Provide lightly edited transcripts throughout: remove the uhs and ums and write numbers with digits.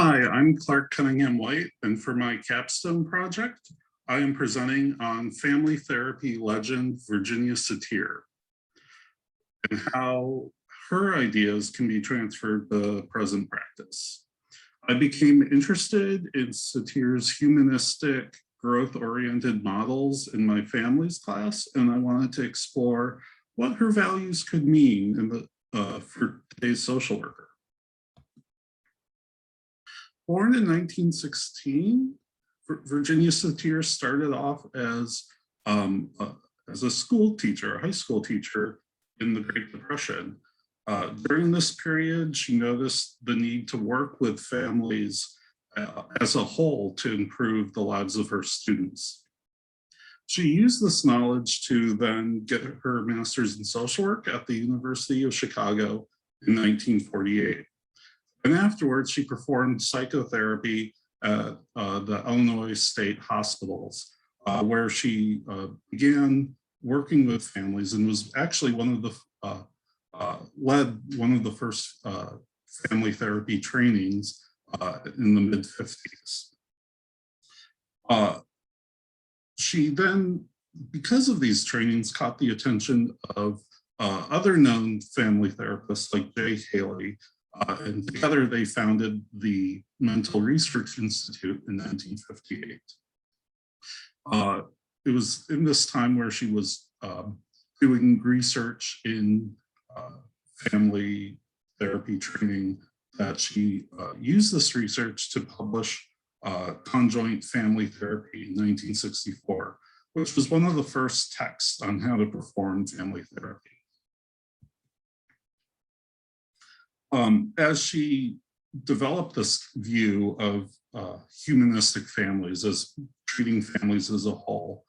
Hi, I'm Clark Cunningham-White, and for my Capstone project, I am presenting on family therapy legend Virginia Satir and how her ideas can be transferred to present practice. I became interested in Satir's humanistic, growth-oriented models in my family's class, and I wanted to explore what her values could mean for today's social worker. Born in 1916, Virginia Satir started off as a school teacher, a high school teacher in the Great Depression. During this period, she noticed the need to work with families as a whole to improve the lives of her students. She used this knowledge to then get her master's in social work at the University of Chicago in 1948. And afterwards, she performed psychotherapy at the Illinois State Hospitals, where she began working with families and was actually led one of the first family therapy trainings in the mid-50s. She then, because of these trainings, caught the attention of other known family therapists like Jay Haley, and together they founded the Mental Research Institute in 1958. It was in this time where she was doing research in family therapy training that she used this research to publish Conjoint Family Therapy in 1964, which was one of the first texts on how to perform family therapy. As she developed this view of humanistic families as treating families as a whole,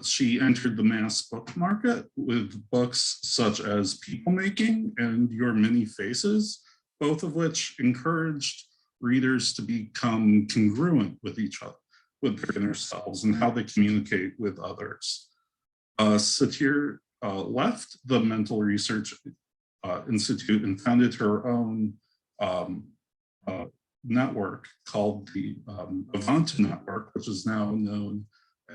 she entered the mass book market with books such as People Making and Your Many Faces, both of which encouraged readers to become congruent with each other, with their inner selves and how they communicate with others. Satir left the Mental Research Institute and founded her own network called the Avant Network, which is now known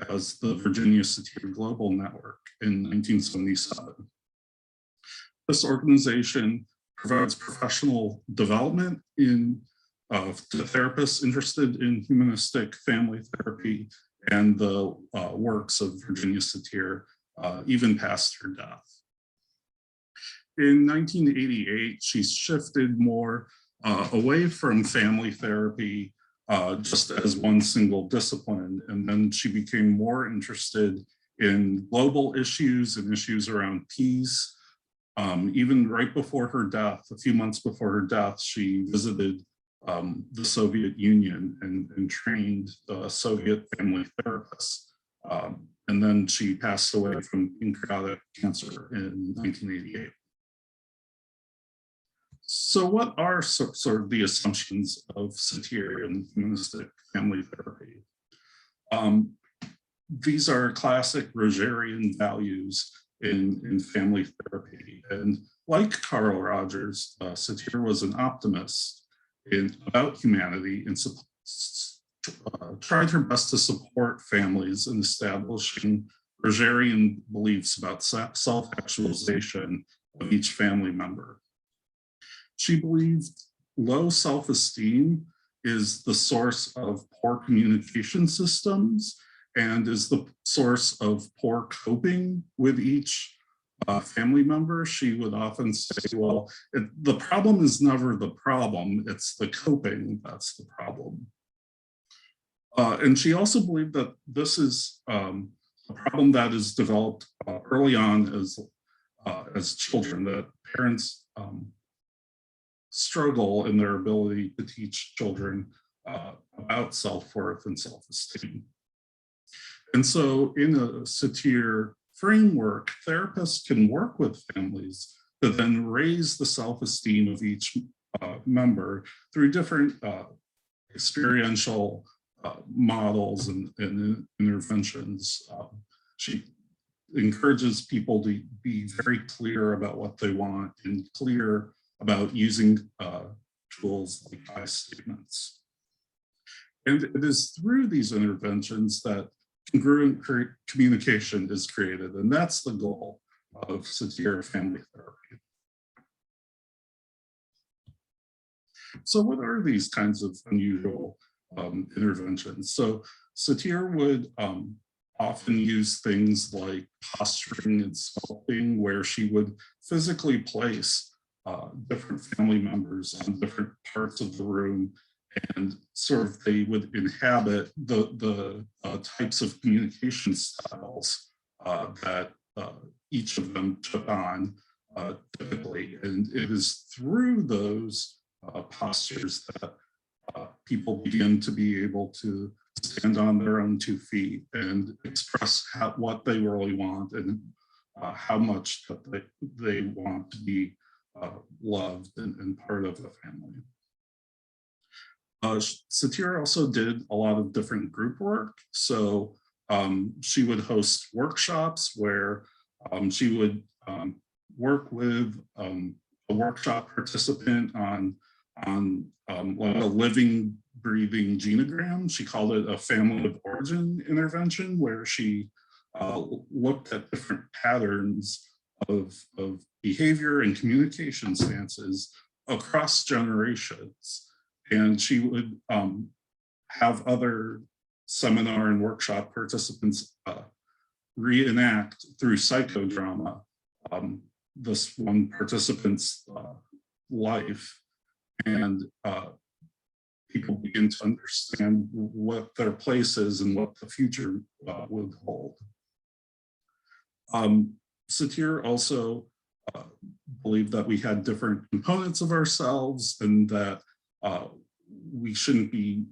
as the Virginia Satir Global Network in 1977. This organization provides professional development to therapists interested in humanistic family therapy and the works of Virginia Satir, even past her death. In 1988, she shifted more away from family therapy just as one single discipline, and then she became more interested in global issues and issues around peace. Even right before her death, a few months before her death, she visited the Soviet Union and trained Soviet family therapists. And then she passed away from pancreatic cancer in 1988. So what are sort of the assumptions of Satir in humanistic family therapy? These are classic Rogerian values in family therapy. And like Carl Rogers, Satir was an optimist about humanity and tried her best to support families in establishing Rogerian beliefs about self-actualization of each family member. She believed low self-esteem is the source of poor communication systems and is the source of poor coping with each family member. She would often say, well, the problem is never the problem, it's the coping that's the problem. And she also believed that this is a problem that is developed early on as children, that parents struggle in their ability to teach children about self-worth and self-esteem. And so in a Satir framework, therapists can work with families to then raise the self-esteem of each member through different experiential models and interventions. She encourages people to be very clear about what they want and clear about using tools like I statements. And it is through these interventions that congruent communication is created, and that's the goal of Satir family therapy. So what are these kinds of unusual interventions? So Satir would often use things like posturing and sculpting, where she would physically place different family members on different parts of the room, and sort of they would inhabit the types of communication styles that each of them took on typically. And it is through those postures that people begin to be able to stand on their own 2 feet and express what they really want, and how much that they want to be loved and part of the family. Satir also did a lot of different group work. So she would host workshops where she would work with a workshop participant on like a living, breathing genogram. She called it a family of origin intervention, where she looked at different patterns of behavior and communication stances across generations. And she would have other seminar and workshop participants reenact through psychodrama this one participant's life, and people begin to understand what their place is and what the future would hold. Satir also believed that we had different components of ourselves, and that we shouldn't be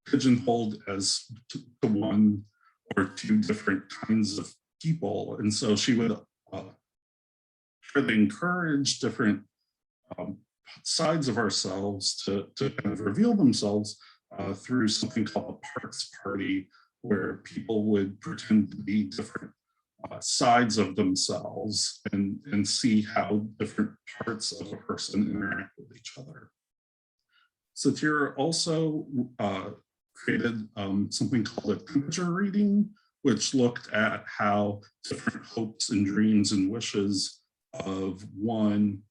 pigeonholed as to one or two different kinds of people. And so she would try to encourage different sides of ourselves to kind of reveal themselves through something called a parts party, where people would pretend to be different sides of themselves and see how different parts of a person interact with each other. Satir also created something called a temperature reading, which looked at how different hopes and dreams and wishes of one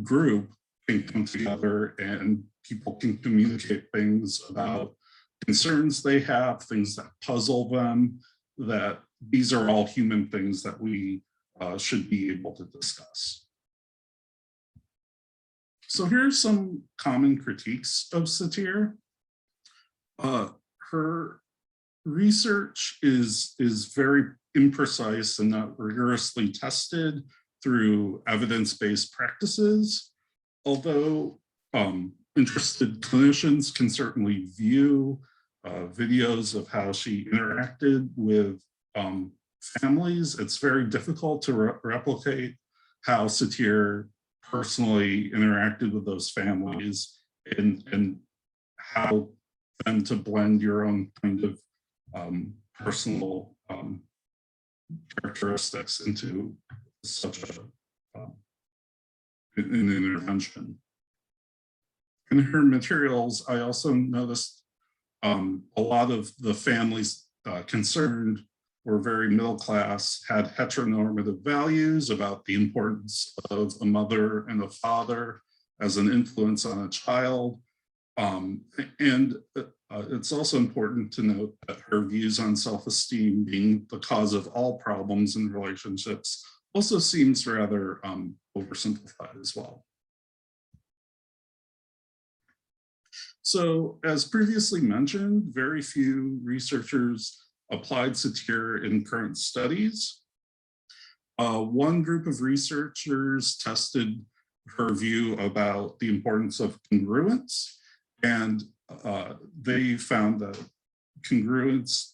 group can come together, and people can communicate things about concerns they have, things that puzzle them, that these are all human things that we should be able to discuss. So here's some common critiques of Satir. Her research is very imprecise and not rigorously tested through evidence-based practices, although interested clinicians can certainly view videos of how she interacted with families. It's very difficult to replicate how Satir personally interacted with those families, and how then to blend your own kind of personal characteristics into such an intervention. In her materials, I also noticed a lot of the families concerned were very middle class, had heteronormative values about the importance of a mother and a father as an influence on a child. It's also important to note that her views on self-esteem being the cause of all problems in relationships also seems rather oversimplified as well. So, as previously mentioned, very few researchers applied Satir in current studies. One group of researchers tested her view about the importance of congruence, and they found that congruence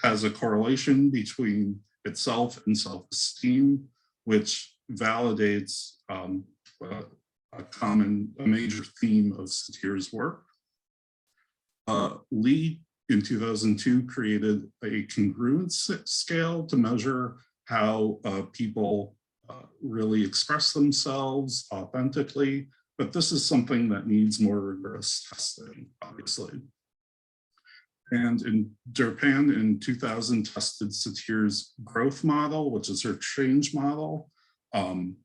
has a correlation between itself and self-esteem, which validates a major theme of Satir's work. Lee in 2002 created a congruence scale to measure how people really express themselves authentically but this is something that needs more rigorous testing, obviously. And in Japan in 2000 tested Satir's growth model, which is her change model, and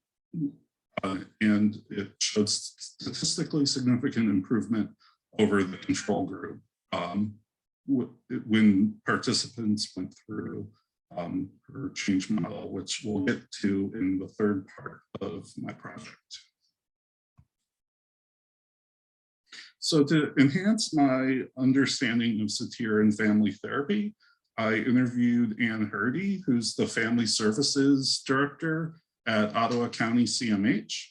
it showed statistically significant improvement over the control group when participants went through her change model, which we'll get to in the third part of my project. So to enhance my understanding of Satir and family therapy, I interviewed Ann Hurdy, who's the Family Services Director at Ottawa County CMH.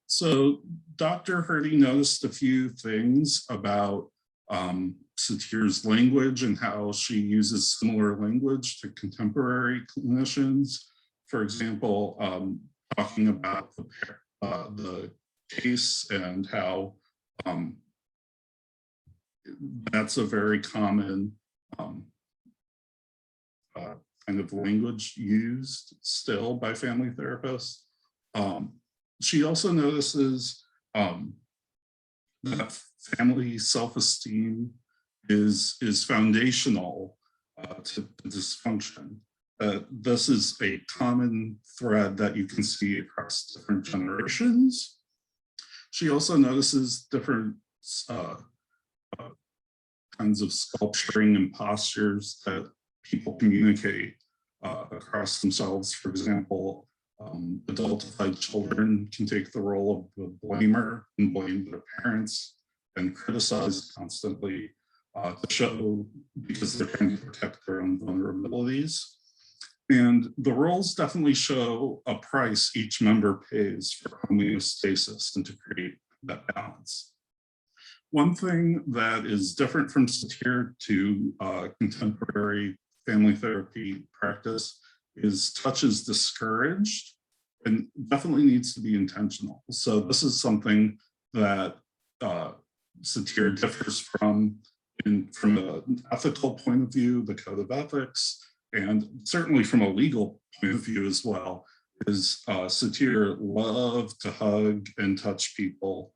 So Dr. Hurdy noticed a few things about Satir's language and how she uses similar language to contemporary clinicians. For example, talking about the case and how that's a very common kind of language used still by family therapists. She also notices that family self-esteem is foundational to dysfunction. This is a common thread that you can see across different generations. She also notices different kinds of sculpturing and postures that people communicate across themselves. For example, adultified children can take the role of the blamer and blame their parents and criticize constantly to show, because they're trying to protect their own vulnerabilities. And the roles definitely show a price each member pays for homeostasis and to create that balance. One thing that is different from Satir to contemporary family therapy practice is touch is discouraged and definitely needs to be intentional. So this is something that Satir differs from an ethical point of view, the code of ethics, and certainly from a legal point of view as well, is Satir loved to hug and touch people.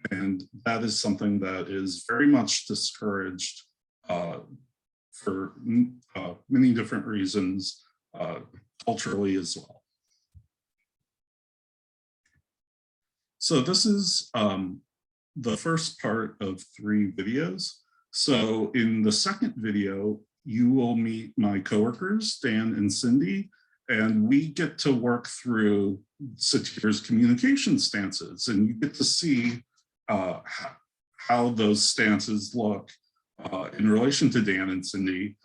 And that is something that is very much discouraged for many different reasons, culturally as well. So this is the first part of 3 videos. So in the second video, you will meet my coworkers, Dan and Cindy, and we get to work through Satir's communication stances, and you get to see how those stances look in relation to Dan and Cindy,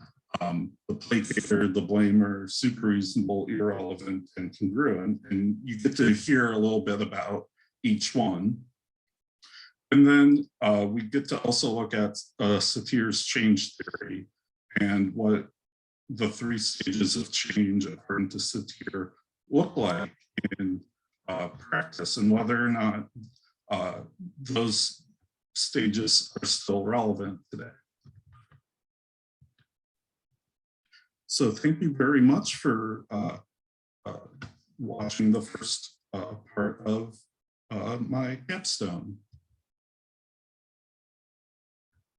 the placater, the blamer, super reasonable, irrelevant, and congruent, and you get to hear a little bit about each one. And then we get to also look at Satir's change theory and what the 3 stages of change according to Satir look like in practice, and whether or not those stages are still relevant today. So thank you very much for watching the first part of my capstone.